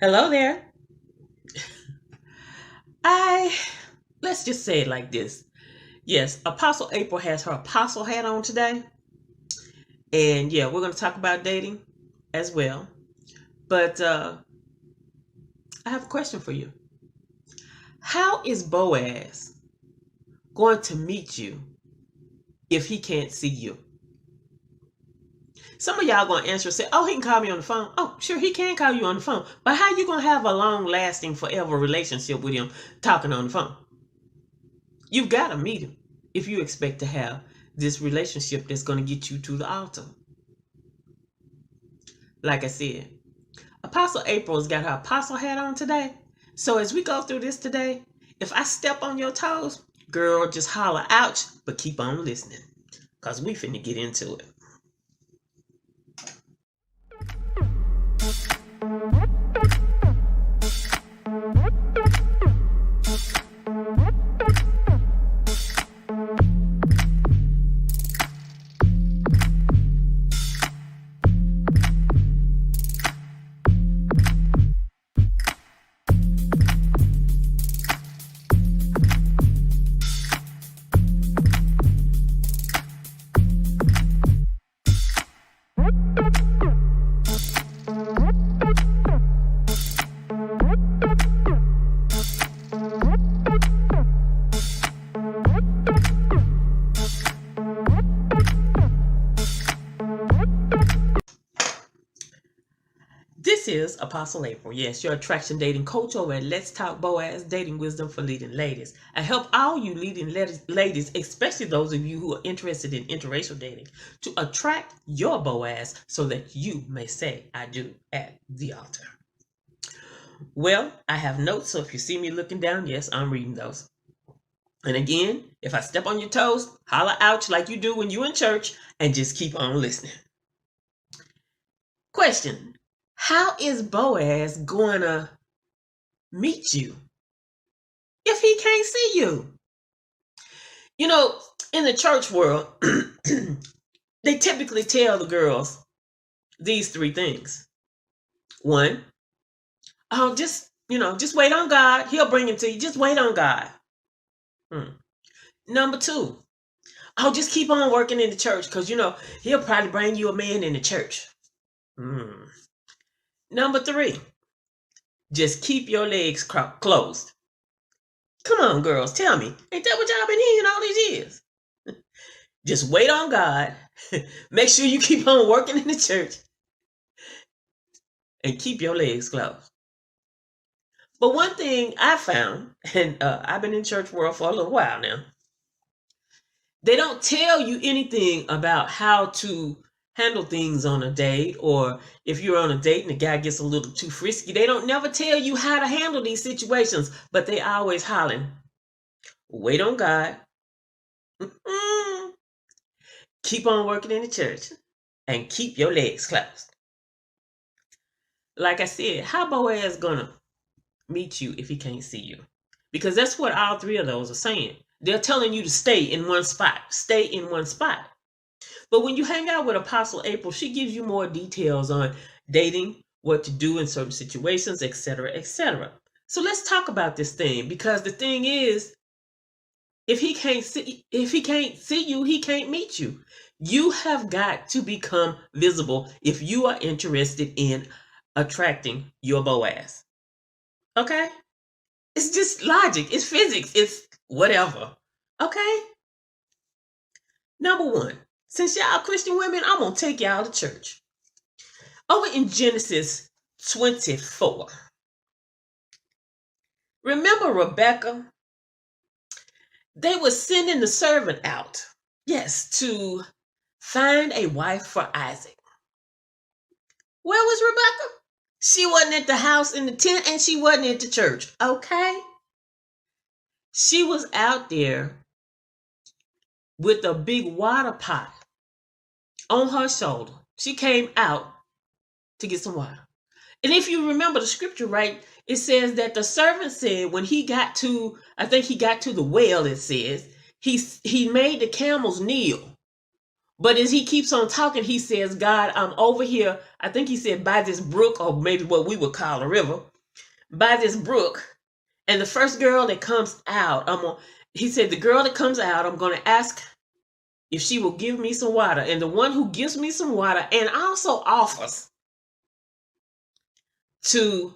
Hello there. I let's just say it like this. Yes, Apostle April has her apostle hat on today. And yeah, we're going to talk about dating as well. But I have a question for you. How is Boaz going to meet you if he can't see you? Some of y'all going to answer and say, oh, he can call me on the phone. Oh, sure, he can call you on the phone. But how you going to have a long-lasting, forever relationship with him talking on the phone? You've got to meet him if you expect to have this relationship that's going to get you to the altar. Like I said, Apostle April's got her apostle hat on today. So as we go through this today, if I step on your toes, girl, just holler ouch, but keep on listening, because we finna get into it. This is Apostle April. Yes, your attraction dating coach over at Let's Talk BoaZ, dating wisdom for leading ladies. I help all you leading ladies, especially those of you who are interested in interracial dating, to attract your Boaz so that you may say, I do at the altar. Well, I have notes, so if you see me looking down, yes, I'm reading those. And again, if I step on your toes, holler ouch like you do when you're in church, and just keep on listening. Question. How is Boaz going to meet you if he can't see you? You know, in the church world, they typically tell the girls these three things. One, oh, just wait on God. He'll bring him to you. Just wait on God. Number two, oh, just keep on working in the church because, he'll probably bring you a man in the church. Number three, just keep your legs closed. Come on, girls, tell me. Ain't that what y'all been hearing all these years? Just wait on God. Make sure you keep on working in the church. And keep your legs closed. But one thing I found, and I've been in church world for a little while now, they don't tell you anything about how to handle things on a date, or if you're on a date and the guy gets a little too frisky, they don't never tell you how to handle these situations, but they always hollering, wait on God, keep on working in the church, and keep your legs closed. Like I said, how Boaz gonna meet you if he can't see you? Because that's what all three of those are saying. They're telling you to stay in one spot. Stay in one spot. But when you hang out with Apostle April, she gives you more details on dating, what to do in certain situations, etc., etc. So let's talk about this thing, because the thing is, if he can't see you, he can't meet you. You have got to become visible if you are interested in attracting your Boaz. Okay? It's just logic. It's physics. It's whatever. Okay? Number one. Since y'all Christian women, I'm going to take y'all to church. Over in Genesis 24. Remember Rebecca? They were sending the servant out, yes, to find a wife for Isaac. Where was Rebecca? She wasn't at the house in the tent, and she wasn't at the church, okay? She was out there with a big water pot on her shoulder. She came out to get some water. And if you remember the scripture right, it says that the servant said when he got to, I think he got to the well, it says, he made the camels kneel. But as he keeps on talking, he says, God, I'm over here. I think he said by this brook, or maybe what we would call a river. by this brook, and the first girl that comes out, he said, the girl that comes out, I'm going to ask if she will give me some water. And the one who gives me some water and also offers to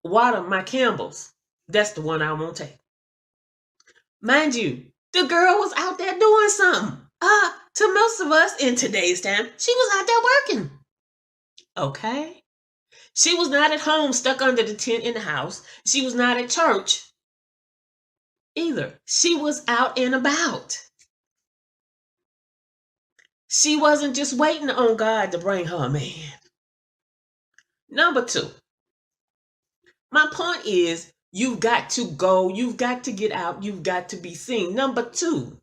water my camels, that's the one I won't take. Mind you, the girl was out there doing something. To most of us in today's time, she was out there working. Okay? She was not at home stuck under the tent in the house. She was not at church either. She was out and about. She wasn't just waiting on God to bring her a man. Number 2, my point is, you've got to go, you've got to get out, you've got to be seen. Number 2,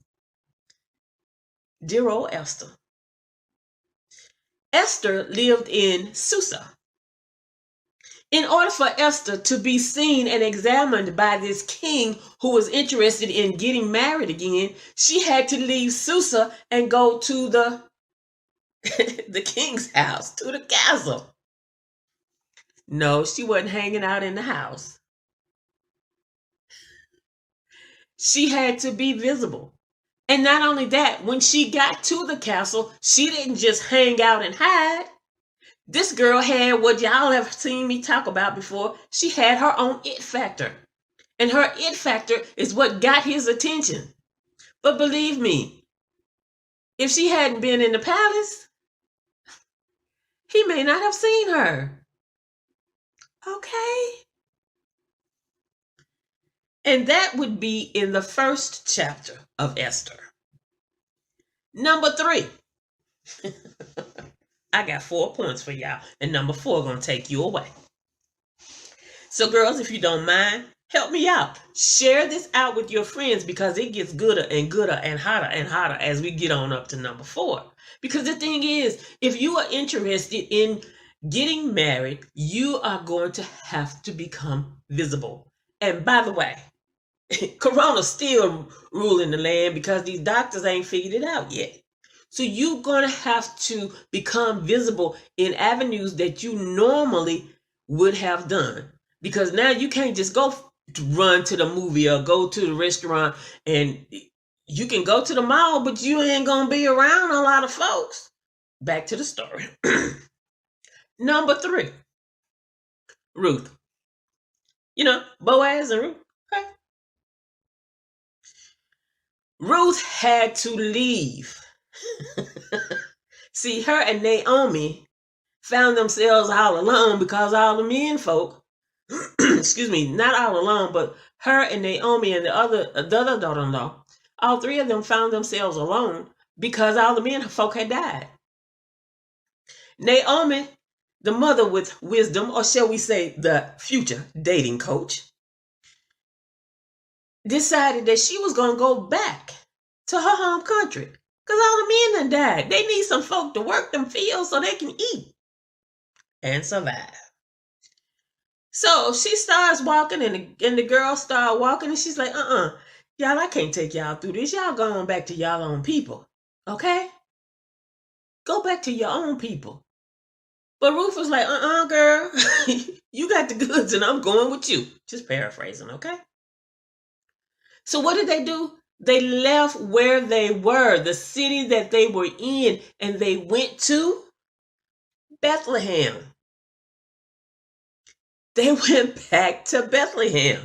dear old Esther. Esther lived in Susa. In order for Esther to be seen and examined by this king who was interested in getting married again, she had to leave Susa and go to the king's house, to the castle. No, she wasn't hanging out in the house. She had to be visible. And not only that, when she got to the castle, she didn't just hang out and hide. This girl had what y'all have seen me talk about before. She had her own it factor. And her it factor is what got his attention. But believe me, if she hadn't been in the palace, he may not have seen her. Okay? And that would be in the first chapter of Esther. Number 3. I got 4 points for y'all, and number 4 gonna take you away. So girls, if you don't mind, help me out. Share this out with your friends because it gets gooder and gooder and hotter as we get on up to number 4. Because the thing is, if you are interested in getting married, you are going to have to become visible. And by the way, Corona's still ruling the land because these doctors ain't figured it out yet. So you're going to have to become visible in avenues that you normally would have done. Because now you can't just go run to the movie or go to the restaurant, and you can go to the mall, but you ain't going to be around a lot of folks. Back to the story. Number 3, Ruth. You know, BoaZ and Ruth. Okay. Ruth had to leave. See, her and Naomi found themselves all alone because all the men folk, excuse me, not all alone, but her and Naomi and the other daughter-in-law, all 3 of them found themselves alone because all the men folk had died. Naomi, the mother with wisdom, or shall we say the future dating coach, decided that she was going to go back to her home country. Because all the men done died. They need some folk to work them fields so they can eat and survive. So she starts walking, and the girls start walking, and she's like, y'all, I can't take y'all through this. Y'all go on back to y'all own people. Okay? Go back to your own people. But Ruth was like, girl, you got the goods and I'm going with you. Just paraphrasing, okay? So what did they do? They left where they were, the city that they were in, and they went to Bethlehem. They went back to Bethlehem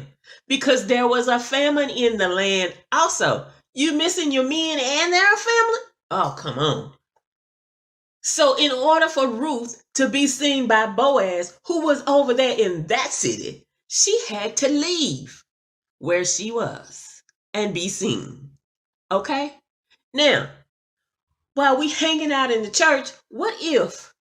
because there was a famine in the land also. You missing your men and their family? Oh, come on. So in order for Ruth to be seen by BoaZ, who was over there in that city, she had to leave where she was and be seen. Okay? Now, while we hanging out in the church, what if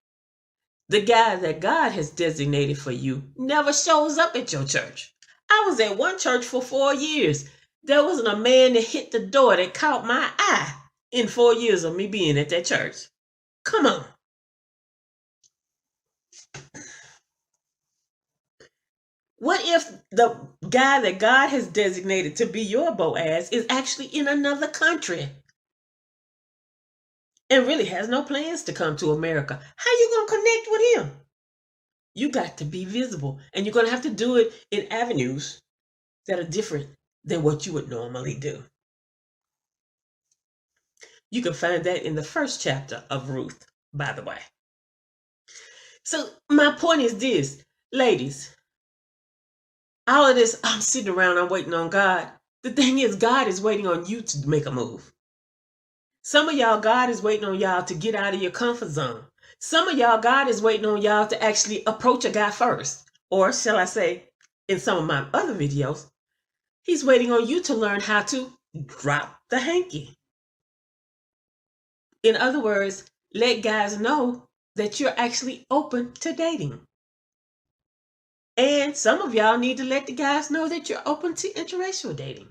the guy that God has designated for you never shows up at your church? I was at one church for 4 years. There wasn't a man that hit the door that caught my eye in 4 years of me being at that church. Come on. What if the guy that God has designated to be your BoaZ is actually in another country and really has no plans to come to America? How you going to connect with him? You got to be visible. And you're going to have to do it in avenues that are different than what you would normally do. You can find that in the first chapter of Ruth, by the way. So my point is this, ladies, all of this, I'm sitting around, I'm waiting on God. The thing is, God is waiting on you to make a move. Some of y'all, God is waiting on y'all to get out of your comfort zone. Some of y'all, God is waiting on y'all to actually approach a guy first. Or shall I say, in some of my other videos, he's waiting on you to learn how to drop the hanky. In other words, let guys know that you're actually open to dating. And some of y'all need to let the guys know that you're open to interracial dating.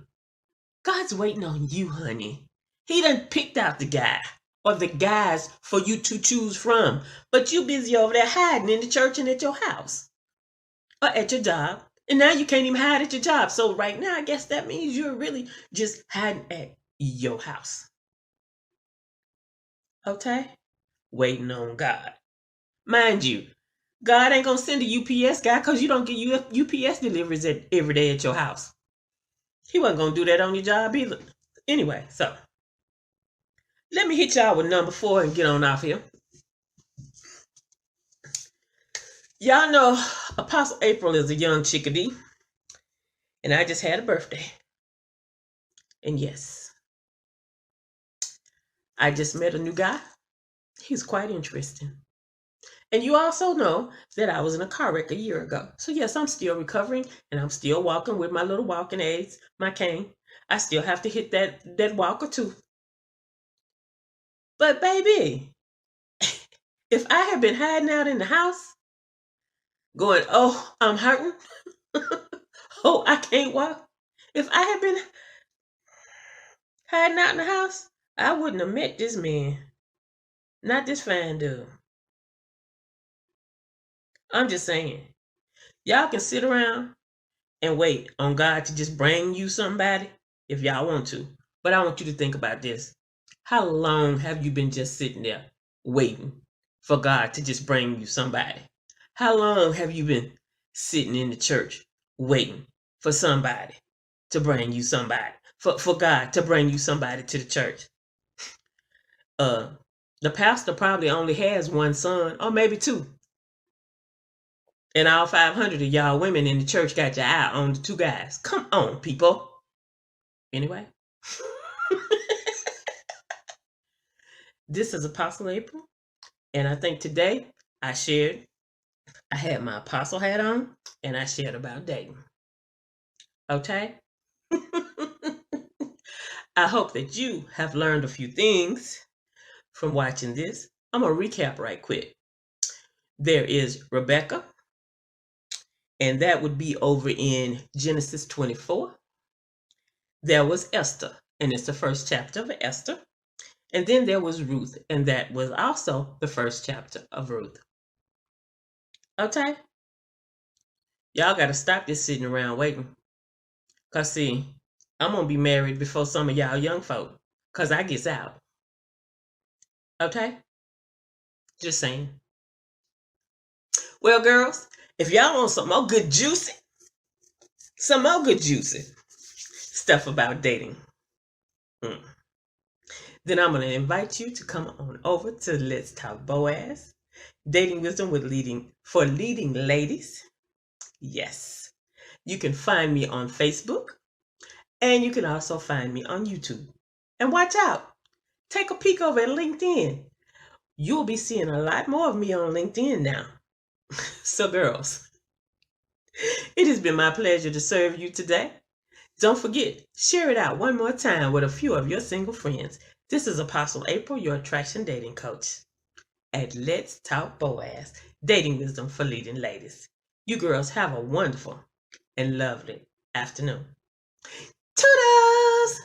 God's waiting on you, honey. He done picked out the guy or the guys for you to choose from. But you busy over there hiding in the church and at your house or at your job. And now you can't even hide at your job. So right now, I guess that means you're really just hiding at your house. Okay? Waiting on God. Mind you, God ain't going to send a UPS guy because you don't get UPS deliveries every day at your house. He wasn't going to do that on your job either. Anyway, so let me hit y'all with number 4 and get on off here. Y'all know Apostle April is a young chickadee. And I just had a birthday. And yes, I just met a new guy. He's quite interesting. And you also know that I was in a car wreck a year ago. So yes, I'm still recovering and I'm still walking with my little walking aids, my cane. I still have to hit that walker too. But baby, if I had been hiding out in the house, going, oh, I'm hurting. Oh, I can't walk. If I had been hiding out in the house, I wouldn't have met this man. Not this fine dude. I'm just saying, y'all can sit around and wait on God to just bring you somebody if y'all want to. But I want you to think about this. How long have you been just sitting there waiting for God to just bring you somebody? How long have you been sitting in the church waiting for somebody to bring you somebody? For God to bring you somebody to the church? The pastor probably only has one son or maybe 2. And all 500 of y'all women in the church got your eye on the 2 guys. Come on, people. Anyway. This is Apostle April. And I think today I had my apostle hat on and I shared about dating. Okay? I hope that you have learned a few things from watching this. I'm going to recap right quick. There is Rebecca. And that would be over in Genesis 24. There was Esther, and it's the first chapter of Esther. And then there was Ruth, and that was also the first chapter of Ruth. Okay? Y'all got to stop this sitting around waiting. Because, see, I'm going to be married before some of y'all young folk. Because I gets out. Okay? Just saying. Well, girls, if y'all want some more good juicy stuff about dating, then I'm going to invite you to come on over to Let's Talk BoaZ, dating wisdom for leading ladies. Yes, you can find me on Facebook, and you can also find me on YouTube. And watch out, take a peek over at LinkedIn. You'll be seeing a lot more of me on LinkedIn now. So girls, it has been my pleasure to serve you today. Don't forget, share it out one more time with a few of your single friends. This is Apostle April, your attraction dating coach at Let's Talk BoaZ, dating wisdom for leading ladies. You girls have a wonderful and lovely afternoon. Toodles!